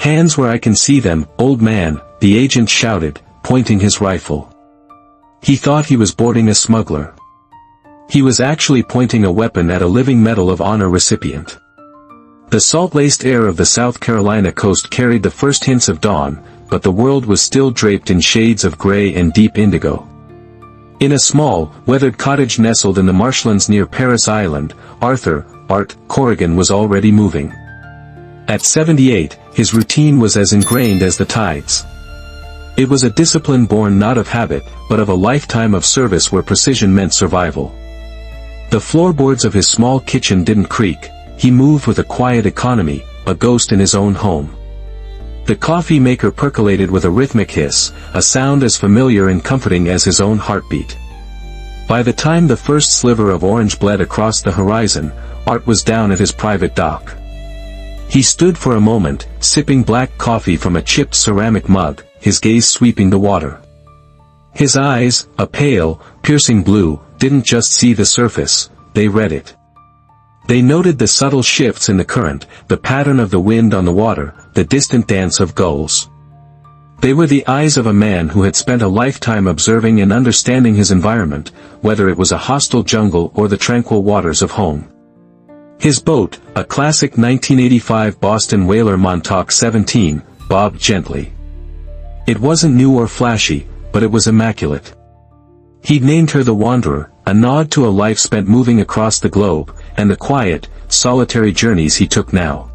"Hands where I can see them, old man," the agent shouted, pointing his rifle. He thought he was boarding a smuggler. He was actually pointing a weapon at a living Medal of Honor recipient. The salt-laced air of the South Carolina coast carried the first hints of dawn, but the world was still draped in shades of gray and deep indigo. In a small, weathered cottage nestled in the marshlands near Paris Island, Art Corrigan was already moving. At 78, his routine was as ingrained as the tides. It was a discipline born not of habit, but of a lifetime of service where precision meant survival. The floorboards of his small kitchen didn't creak. He moved with a quiet economy, a ghost in his own home. The coffee maker percolated with a rhythmic hiss, a sound as familiar and comforting as his own heartbeat. By the time the first sliver of orange bled across the horizon, Art was down at his private dock. He stood for a moment, sipping black coffee from a chipped ceramic mug, his gaze sweeping the water. His eyes, a pale, piercing blue, didn't just see the surface, they read it. They noted the subtle shifts in the current, the pattern of the wind on the water, the distant dance of gulls. They were the eyes of a man who had spent a lifetime observing and understanding his environment, whether it was a hostile jungle or the tranquil waters of home. His boat, a classic 1985 Boston whaler Montauk 17, bobbed gently. It wasn't new or flashy, but it was immaculate. He'd named her the Wanderer, a nod to a life spent moving across the globe, and the quiet, solitary journeys he took now.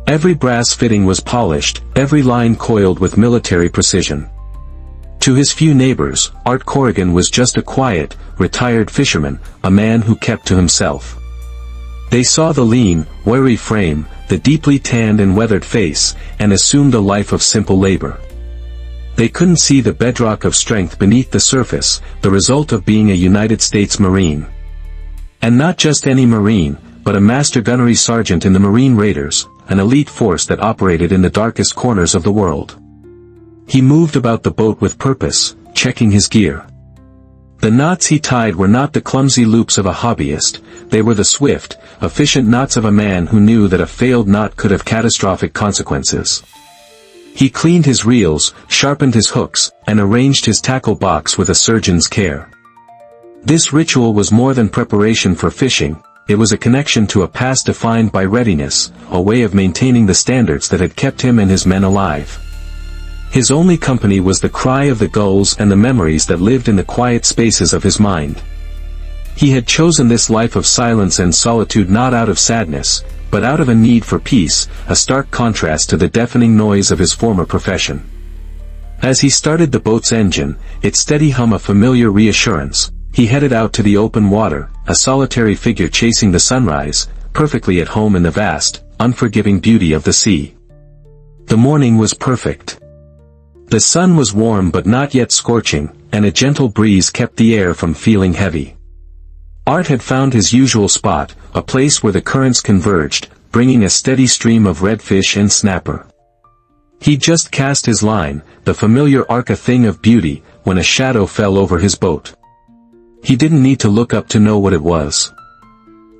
Every brass fitting was polished, every line coiled with military precision. To his few neighbors, Art Corrigan was just a quiet, retired fisherman, a man who kept to himself. They saw the lean, wiry frame, the deeply tanned and weathered face, and assumed a life of simple labor. They couldn't see the bedrock of strength beneath the surface, the result of being a United States Marine. And not just any Marine, but a master gunnery sergeant in the Marine Raiders, an elite force that operated in the darkest corners of the world. He moved about the boat with purpose, checking his gear. The knots he tied were not the clumsy loops of a hobbyist, they were the swift, efficient knots of a man who knew that a failed knot could have catastrophic consequences. He cleaned his reels, sharpened his hooks, and arranged his tackle box with a surgeon's care. This ritual was more than preparation for fishing, it was a connection to a past defined by readiness, a way of maintaining the standards that had kept him and his men alive. His only company was the cry of the gulls and the memories that lived in the quiet spaces of his mind. He had chosen this life of silence and solitude not out of sadness, but out of a need for peace, a stark contrast to the deafening noise of his former profession. As he started the boat's engine, its steady hum a familiar reassurance, he headed out to the open water, a solitary figure chasing the sunrise, perfectly at home in the vast, unforgiving beauty of the sea. The morning was perfect. The sun was warm but not yet scorching, and a gentle breeze kept the air from feeling heavy. Art had found his usual spot, a place where the currents converged, bringing a steady stream of redfish and snapper. He'd just cast his line, the familiar arc a thing of beauty, when a shadow fell over his boat. He didn't need to look up to know what it was.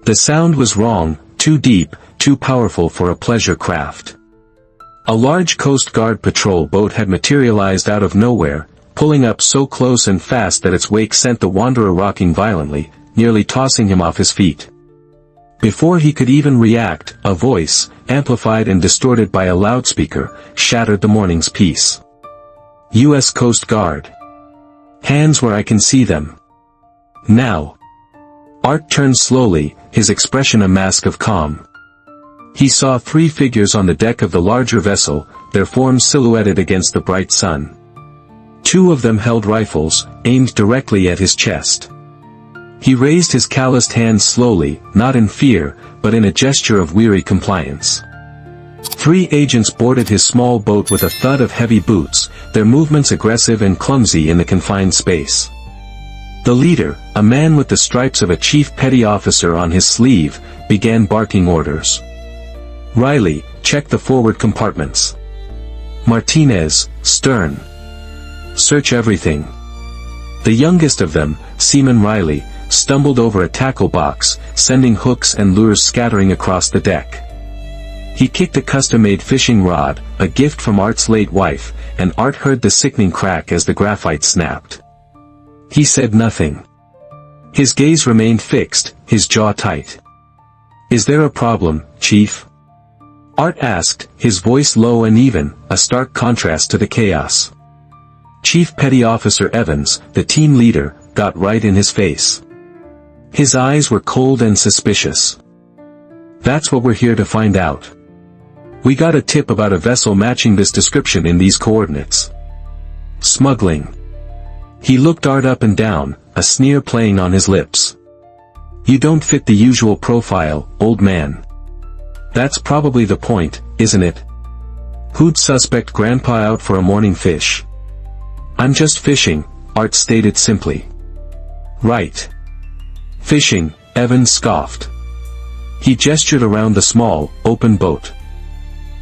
The sound was wrong, too deep, too powerful for a pleasure craft. A large Coast Guard patrol boat had materialized out of nowhere, pulling up so close and fast that its wake sent the Wanderer rocking violently, nearly tossing him off his feet. Before he could even react, a voice, amplified and distorted by a loudspeaker, shattered the morning's peace. U.S. Coast Guard. Hands where I can see them. Now. Art turned slowly, his expression a mask of calm. He saw 3 figures on the deck of the larger vessel, their forms silhouetted against the bright sun. 2 of them held rifles, aimed directly at his chest. He raised his calloused hands slowly, not in fear, but in a gesture of weary compliance. 3 agents boarded his small boat with a thud of heavy boots, their movements aggressive and clumsy in the confined space. The leader, a man with the stripes of a chief petty officer on his sleeve, began barking orders. Riley, check the forward compartments. Martinez, stern. Search everything. The youngest of them, Seaman Riley, stumbled over a tackle box, sending hooks and lures scattering across the deck. He kicked a custom-made fishing rod, a gift from Art's late wife, and Art heard the sickening crack as the graphite snapped. He said nothing. His gaze remained fixed, his jaw tight. "Is there a problem, Chief?" Art asked, his voice low and even, a stark contrast to the chaos. Chief Petty Officer Evans, the team leader, got right in his face. His eyes were cold and suspicious. "That's what we're here to find out. We got a tip about a vessel matching this description in these coordinates. Smuggling." He looked Art up and down, a sneer playing on his lips. "You don't fit the usual profile, old man. That's probably the point, isn't it? Who'd suspect Grandpa out for a morning fish?" "I'm just fishing," Art stated simply. "Right. Fishing," Evans scoffed. He gestured around the small, open boat.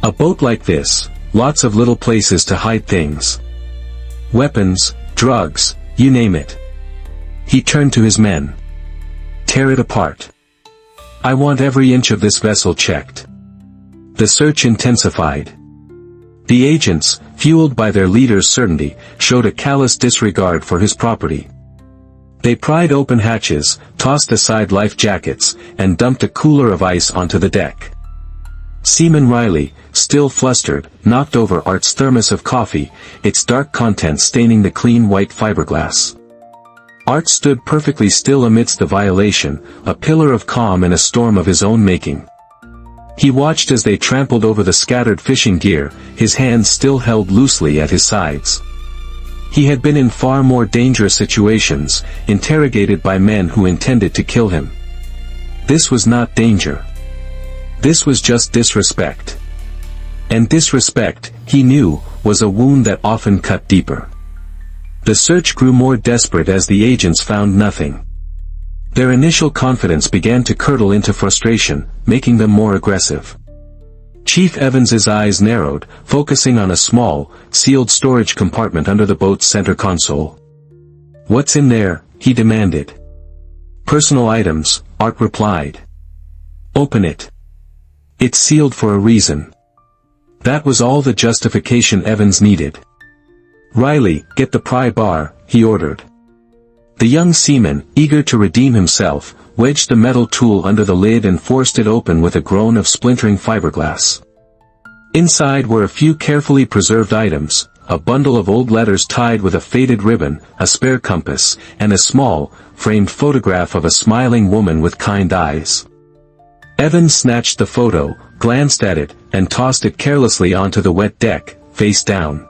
"A boat like this, lots of little places to hide things. Weapons, drugs, you name it." He turned to his men. "Tear it apart. I want every inch of this vessel checked." The search intensified. The agents, fueled by their leader's certainty, showed a callous disregard for his property. They pried open hatches, tossed aside life jackets, and dumped a cooler of ice onto the deck. Seaman Riley, still flustered, knocked over Art's thermos of coffee, its dark contents staining the clean white fiberglass. Art stood perfectly still amidst the violation, a pillar of calm in a storm of his own making. He watched as they trampled over the scattered fishing gear, his hands still held loosely at his sides. He had been in far more dangerous situations, interrogated by men who intended to kill him. This was not danger. This was just disrespect. And disrespect, he knew, was a wound that often cut deeper. The search grew more desperate as the agents found nothing. Their initial confidence began to curdle into frustration, making them more aggressive. Chief Evans's eyes narrowed, focusing on a small, sealed storage compartment under the boat's center console. "What's in there?" he demanded. "Personal items," Art replied. "Open it. It's sealed for a reason." That was all the justification Evans needed. "Riley, get the pry bar," he ordered. The young seaman, eager to redeem himself, wedged the metal tool under the lid and forced it open with a groan of splintering fiberglass. Inside were a few carefully preserved items, a bundle of old letters tied with a faded ribbon, a spare compass, and a small, framed photograph of a smiling woman with kind eyes. Evans snatched the photo, glanced at it, and tossed it carelessly onto the wet deck, face down.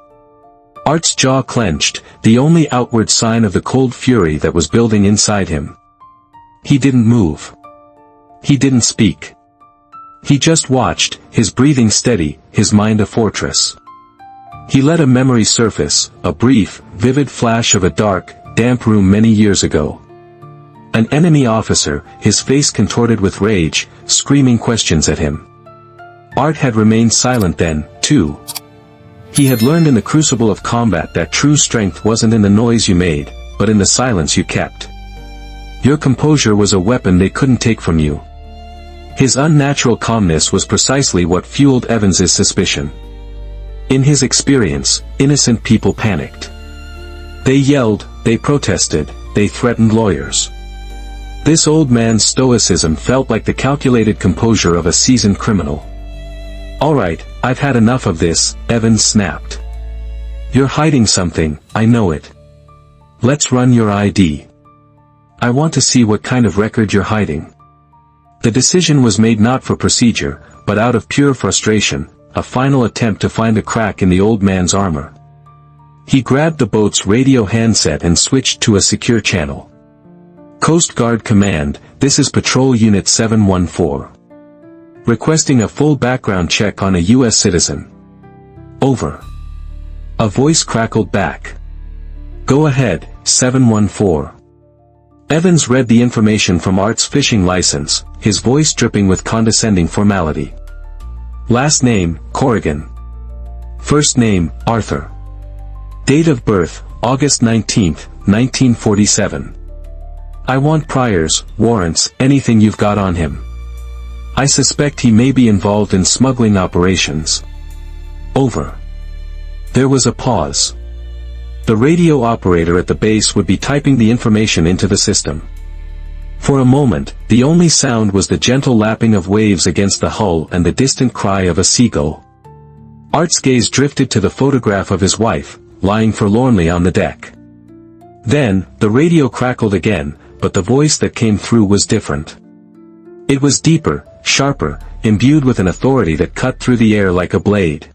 Art's jaw clenched, the only outward sign of the cold fury that was building inside him. He didn't move. He didn't speak. He just watched, his breathing steady, his mind a fortress. He let a memory surface, a brief, vivid flash of a dark, damp room many years ago. An enemy officer, his face contorted with rage, screaming questions at him. Art had remained silent then, too. He had learned in the crucible of combat that true strength wasn't in the noise you made, but in the silence you kept. Your composure was a weapon they couldn't take from you. His unnatural calmness was precisely what fueled Evans's suspicion. In his experience, innocent people panicked. They yelled, they protested, they threatened lawyers. This old man's stoicism felt like the calculated composure of a seasoned criminal. "All right, I've had enough of this," Evans snapped. "You're hiding something, I know it. Let's run your ID. I want to see what kind of record you're hiding." The decision was made not for procedure, but out of pure frustration, a final attempt to find a crack in the old man's armor. He grabbed the boat's radio handset and switched to a secure channel. "Coast Guard Command, this is Patrol Unit 714. Requesting a full background check on a U.S. citizen. Over." A voice crackled back. "Go ahead, 714. Evans read the information from Art's fishing license, his voice dripping with condescending formality. Last name, Corrigan. First name, Arthur. Date of birth, August 19, 1947. I want priors, warrants, anything you've got on him. I suspect he may be involved in smuggling operations. Over. There was a pause. The radio operator at the base would be typing the information into the system. For a moment, the only sound was the gentle lapping of waves against the hull and the distant cry of a seagull. Art's gaze drifted to the photograph of his wife, lying forlornly on the deck. Then, the radio crackled again, but the voice that came through was different. It was deeper, sharper, imbued with an authority that cut through the air like a blade.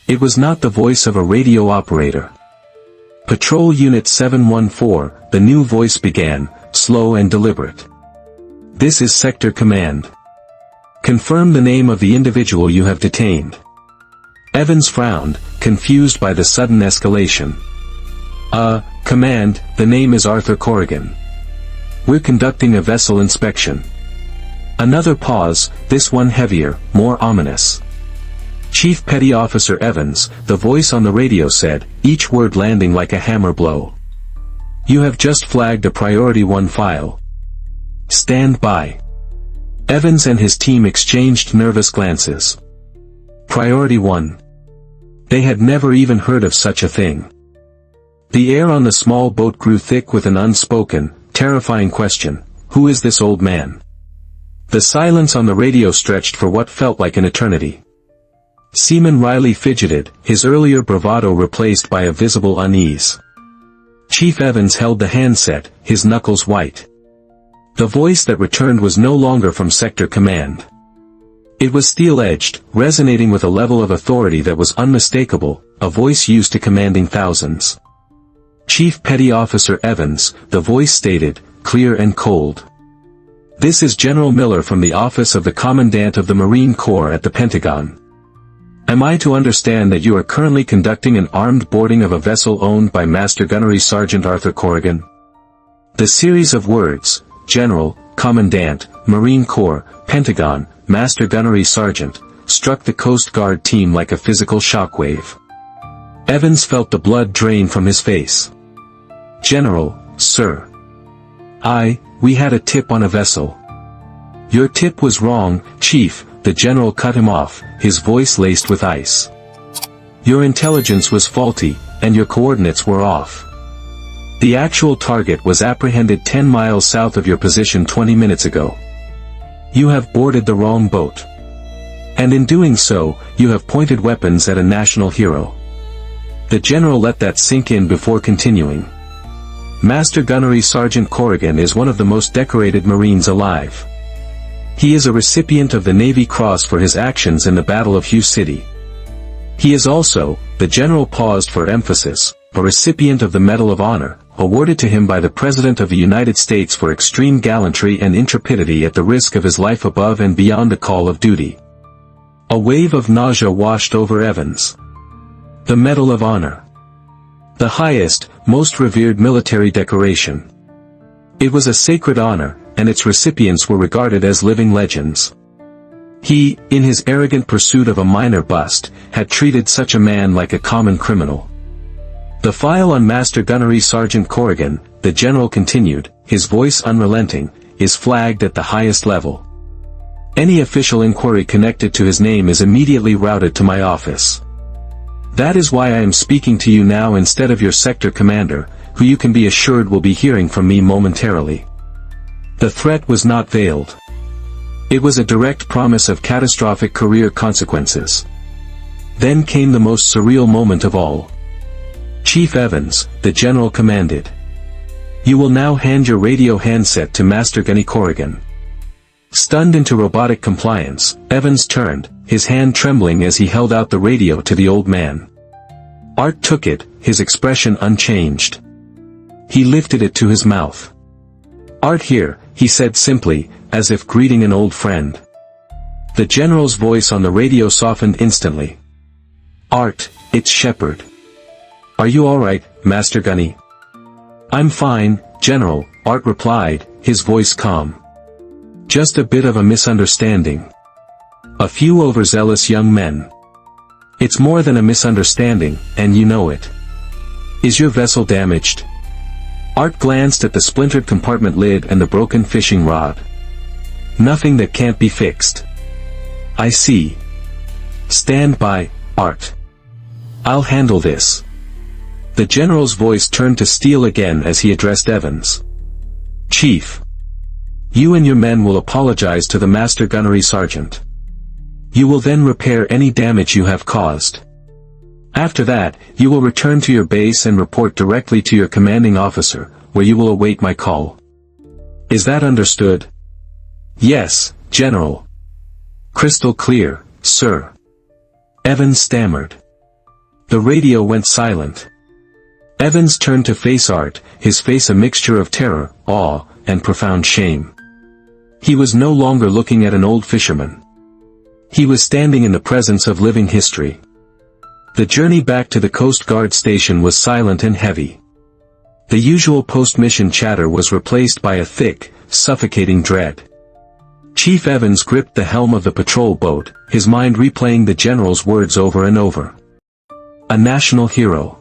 It was not the voice of a radio operator. Patrol Unit 714, the new voice began, slow and deliberate. This is Sector Command. Confirm the name of the individual you have detained. Evans frowned, confused by the sudden escalation. Command, the name is Arthur Corrigan. We're conducting a vessel inspection. Another pause, this one heavier, more ominous. Chief Petty Officer Evans, the voice on the radio said, each word landing like a hammer blow. You have just flagged a Priority 1 file. Stand by. Evans and his team exchanged nervous glances. Priority 1. They had never even heard of such a thing. The air on the small boat grew thick with an unspoken, terrifying question, who is this old man? The silence on the radio stretched for what felt like an eternity. Seaman Riley fidgeted, his earlier bravado replaced by a visible unease. Chief Evans held the handset, his knuckles white. The voice that returned was no longer from Sector Command. It was steel-edged, resonating with a level of authority that was unmistakable, a voice used to commanding thousands. Chief Petty Officer Evans, the voice stated, clear and cold. This is General Miller from the Office of the Commandant of the Marine Corps at the Pentagon. Am I to understand that you are currently conducting an armed boarding of a vessel owned by Master Gunnery Sergeant Arthur Corrigan? The series of words, General, Commandant, Marine Corps, Pentagon, Master Gunnery Sergeant, struck the Coast Guard team like a physical shockwave. Evans felt the blood drain from his face. General, sir. We had a tip on a vessel. Your tip was wrong, Chief, the General cut him off, his voice laced with ice. Your intelligence was faulty, and your coordinates were off. The actual target was apprehended 10 miles south of your position 20 minutes ago. You have boarded the wrong boat. And in doing so, you have pointed weapons at a national hero. The General let that sink in before continuing. Master Gunnery Sergeant Corrigan is one of the most decorated Marines alive. He is a recipient of the Navy Cross for his actions in the Battle of Hughes City. He is also, the General paused for emphasis, a recipient of the Medal of Honor, awarded to him by the President of the United States for extreme gallantry and intrepidity at the risk of his life above and beyond the call of duty. A wave of nausea washed over Evans. The Medal of Honor. The highest, most revered military decoration. It was a sacred honor, and its recipients were regarded as living legends. He, in his arrogant pursuit of a minor bust, had treated such a man like a common criminal. The file on Master Gunnery Sergeant Corrigan, the General continued, his voice unrelenting, is flagged at the highest level. Any official inquiry connected to his name is immediately routed to my office. That is why I am speaking to you now instead of your sector commander, who you can be assured will be hearing from me momentarily. The threat was not veiled. It was a direct promise of catastrophic career consequences. Then came the most surreal moment of all. Chief Evans, the General commanded. You will now hand your radio handset to Master Gunny Corrigan. Stunned into robotic compliance, Evans turned, his hand trembling as he held out the radio to the old man. Art took it, his expression unchanged. He lifted it to his mouth. Art here, he said simply, as if greeting an old friend. The General's voice on the radio softened instantly. Art, it's Shepard. Are you alright, Master Gunny? I'm fine, General, Art replied, his voice calm. Just a bit of a misunderstanding. A few overzealous young men. It's more than a misunderstanding, and you know it. Is your vessel damaged? Art glanced at the splintered compartment lid and the broken fishing rod. Nothing that can't be fixed. I see. Stand by, Art. I'll handle this. The general's voice turned to steel again as he addressed Evans. Chief. You and your men will apologize to the master gunnery sergeant. You will then repair any damage you have caused. After that, you will return to your base and report directly to your commanding officer, where you will await my call. Is that understood? Yes, General. Crystal clear, sir. Evans stammered. The radio went silent. Evans turned to face Art, his face a mixture of terror, awe, and profound shame. He was no longer looking at an old fisherman. He was standing in the presence of living history. The journey back to the Coast Guard station was silent and heavy. The usual post-mission chatter was replaced by a thick, suffocating dread. Chief Evans gripped the helm of the patrol boat, his mind replaying the general's words over and over. A national hero.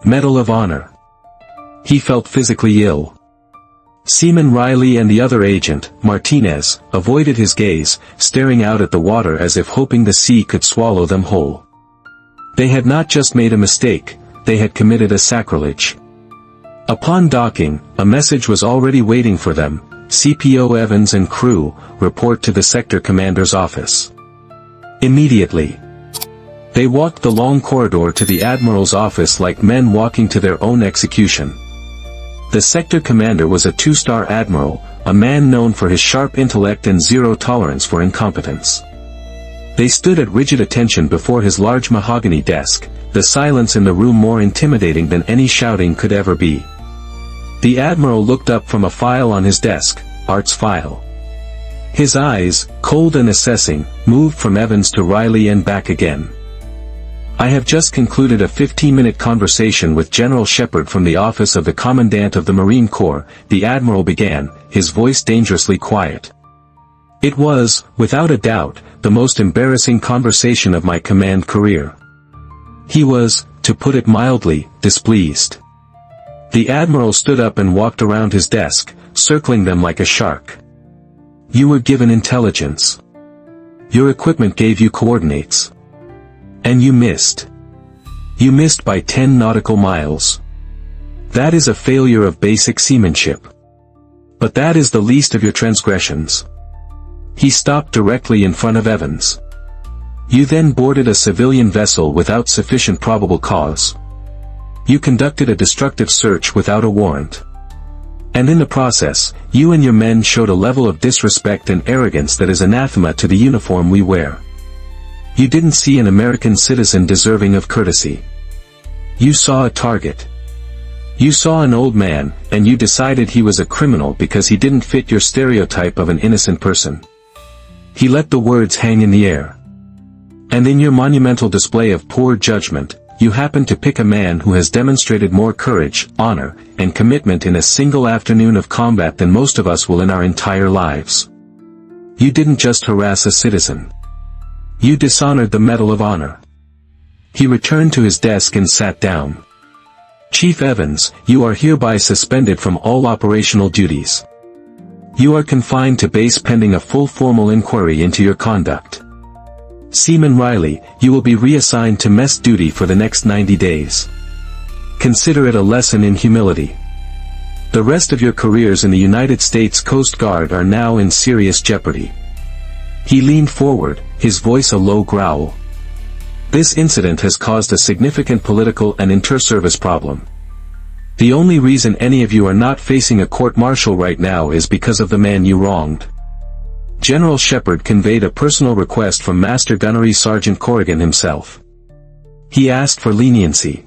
Medal of Honor. He felt physically ill. Seaman Riley and the other agent, Martinez, avoided his gaze, staring out at the water as if hoping the sea could swallow them whole. They had not just made a mistake, they had committed a sacrilege. Upon docking, a message was already waiting for them. CPO Evans and crew, report to the sector commander's office. Immediately. They walked the long corridor to the admiral's office like men walking to their own execution. The sector commander was a two-star admiral, a man known for his sharp intellect and zero tolerance for incompetence. They stood at rigid attention before his large mahogany desk, the silence in the room more intimidating than any shouting could ever be. The admiral looked up from a file on his desk, Art's file. His eyes, cold and assessing, moved from Evans to Riley and back again. I have just concluded a 15-minute conversation with General Shepard from the office of the Commandant of the Marine Corps, the Admiral began, his voice dangerously quiet. It was, without a doubt, the most embarrassing conversation of my command career. He was, to put it mildly, displeased. The Admiral stood up and walked around his desk, circling them like a shark. You were given intelligence. Your equipment gave you coordinates. And you missed. You missed by 10 nautical miles. That is a failure of basic seamanship. But that is the least of your transgressions. He stopped directly in front of Evans. You then boarded a civilian vessel without sufficient probable cause. You conducted a destructive search without a warrant. And in the process, you and your men showed a level of disrespect and arrogance that is anathema to the uniform we wear. You didn't see an American citizen deserving of courtesy. You saw a target. You saw an old man, and you decided he was a criminal because he didn't fit your stereotype of an innocent person. He let the words hang in the air. And in your monumental display of poor judgment, you happened to pick a man who has demonstrated more courage, honor, and commitment in a single afternoon of combat than most of us will in our entire lives. You didn't just harass a citizen. You dishonored the Medal of Honor. He returned to his desk and sat down. Chief Evans, you are hereby suspended from all operational duties. You are confined to base pending a full formal inquiry into your conduct. Seaman Riley, you will be reassigned to mess duty for the next 90 days. Consider it a lesson in humility. The rest of your careers in the United States Coast Guard are now in serious jeopardy. He leaned forward, his voice a low growl. This incident has caused a significant political and inter-service problem. The only reason any of you are not facing a court-martial right now is because of the man you wronged. General Shepard conveyed a personal request from Master Gunnery Sergeant Corrigan himself. He asked for leniency.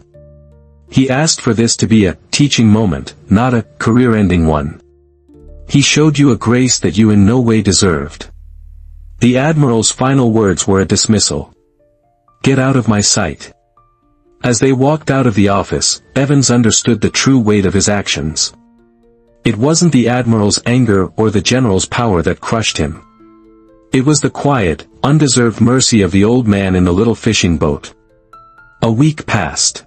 He asked for this to be a teaching moment, not a career-ending one. He showed you a grace that you in no way deserved. The Admiral's final words were a dismissal. Get out of my sight. As they walked out of the office, Evans understood the true weight of his actions. It wasn't the Admiral's anger or the General's power that crushed him. It was the quiet, undeserved mercy of the old man in the little fishing boat. A week passed.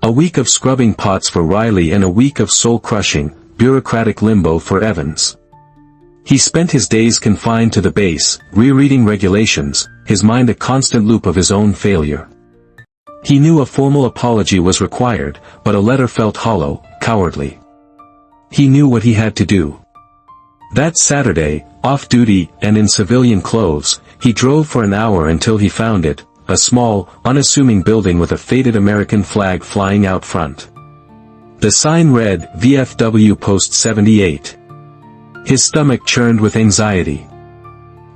A week of scrubbing pots for Riley and a week of soul-crushing, bureaucratic limbo for Evans. He spent his days confined to the base, rereading regulations, his mind a constant loop of his own failure. He knew a formal apology was required, but a letter felt hollow, cowardly. He knew what he had to do. That Saturday, off-duty and in civilian clothes, he drove for an hour until he found it, a small, unassuming building with a faded American flag flying out front. The sign read, VFW Post 78. His stomach churned with anxiety.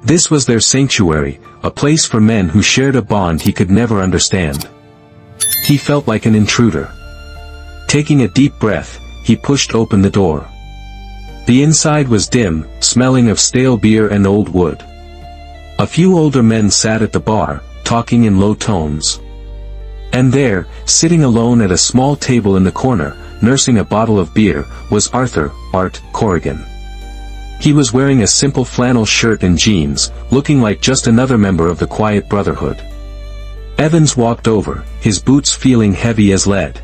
This was their sanctuary, a place for men who shared a bond he could never understand. He felt like an intruder. Taking a deep breath, he pushed open the door. The inside was dim, smelling of stale beer and old wood. A few older men sat at the bar, talking in low tones. And there, sitting alone at a small table in the corner, nursing a bottle of beer, was Art Corrigan. He was wearing a simple flannel shirt and jeans, looking like just another member of the Quiet Brotherhood. Evans walked over, his boots feeling heavy as lead.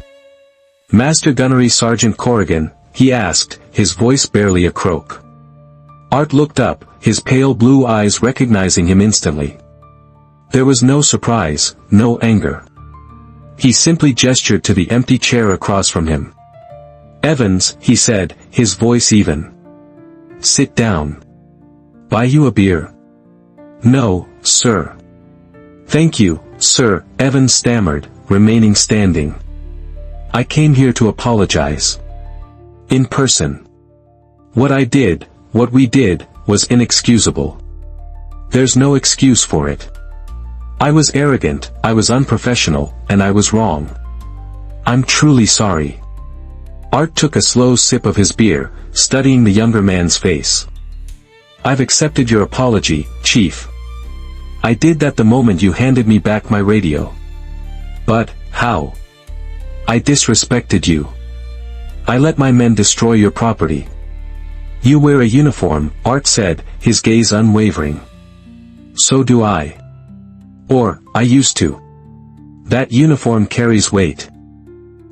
"Master Gunnery Sergeant Corrigan?" he asked, his voice barely a croak. Art looked up, his pale blue eyes recognizing him instantly. There was no surprise, no anger. He simply gestured to the empty chair across from him. "Evans," he said, his voice even. "Sit down. Buy you a beer?" "No, sir." "Thank you, sir," Evans stammered, remaining standing. "I came here to apologize. In person. What I did, what we did, was inexcusable. There's no excuse for it. I was arrogant, I was unprofessional, and I was wrong. I'm truly sorry." Art took a slow sip of his beer, studying the younger man's face. "I've accepted your apology, Chief. I did that the moment you handed me back my radio. But, how? I disrespected you. I let my men destroy your property. You wear a uniform," Art said, his gaze unwavering. "So do I. Or, I used to. That uniform carries weight.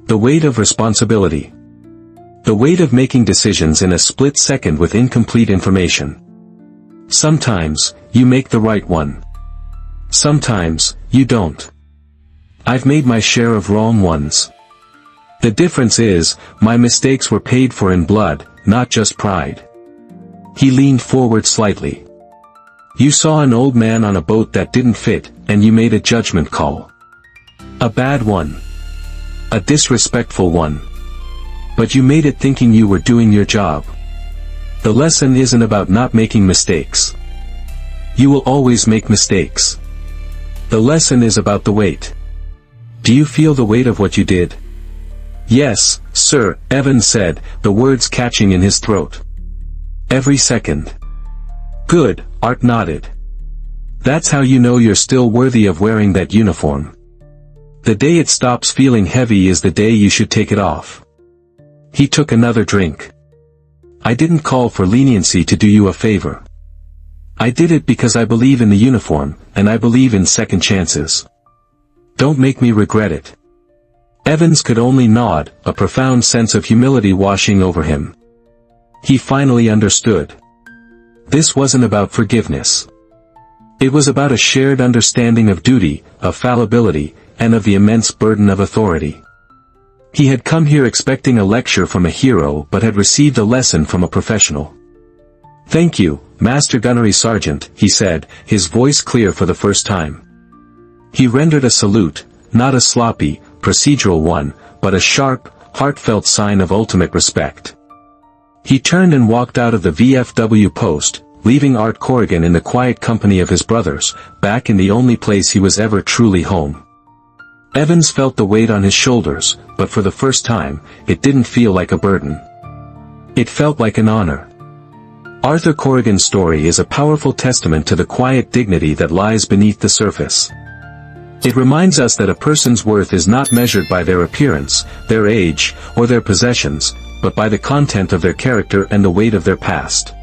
The weight of responsibility. The weight of making decisions in a split second with incomplete information. Sometimes, you make the right one. Sometimes, you don't. I've made my share of wrong ones. The difference is, my mistakes were paid for in blood, not just pride." He leaned forward slightly. "You saw an old man on a boat that didn't fit, and you made a judgment call. A bad one. A disrespectful one. But you made it thinking you were doing your job. The lesson isn't about not making mistakes. You will always make mistakes. The lesson is about the weight. Do you feel the weight of what you did?" "Yes, sir," Evans said, the words catching in his throat. "Every second." "Good," Art nodded. "That's how you know you're still worthy of wearing that uniform. The day it stops feeling heavy is the day you should take it off." He took another drink. "I didn't call for leniency to do you a favor. I did it because I believe in the uniform, and I believe in second chances. Don't make me regret it." Evans could only nod, a profound sense of humility washing over him. He finally understood. This wasn't about forgiveness. It was about a shared understanding of duty, of fallibility, and of the immense burden of authority. He had come here expecting a lecture from a hero but had received a lesson from a professional. "Thank you, Master Gunnery Sergeant," he said, his voice clear for the first time. He rendered a salute, not a sloppy, procedural one, but a sharp, heartfelt sign of ultimate respect. He turned and walked out of the VFW post, leaving Art Corrigan in the quiet company of his brothers, back in the only place he was ever truly home. Evans felt the weight on his shoulders, but for the first time, it didn't feel like a burden. It felt like an honor. Arthur Corrigan's story is a powerful testament to the quiet dignity that lies beneath the surface. It reminds us that a person's worth is not measured by their appearance, their age, or their possessions, but by the content of their character and the weight of their past.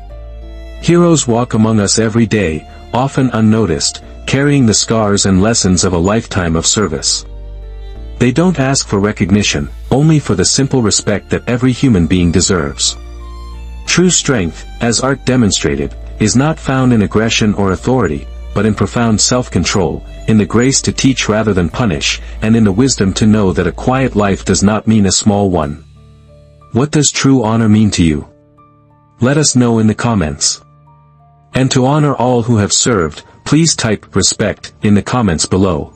Heroes walk among us every day, often unnoticed, carrying the scars and lessons of a lifetime of service. They don't ask for recognition, only for the simple respect that every human being deserves. True strength, as art demonstrated, is not found in aggression or authority, but in profound self-control, in the grace to teach rather than punish, and in the wisdom to know that a quiet life does not mean a small one. What does true honor mean to you? Let us know in the comments. And to honor all who have served, please type respect in the comments below.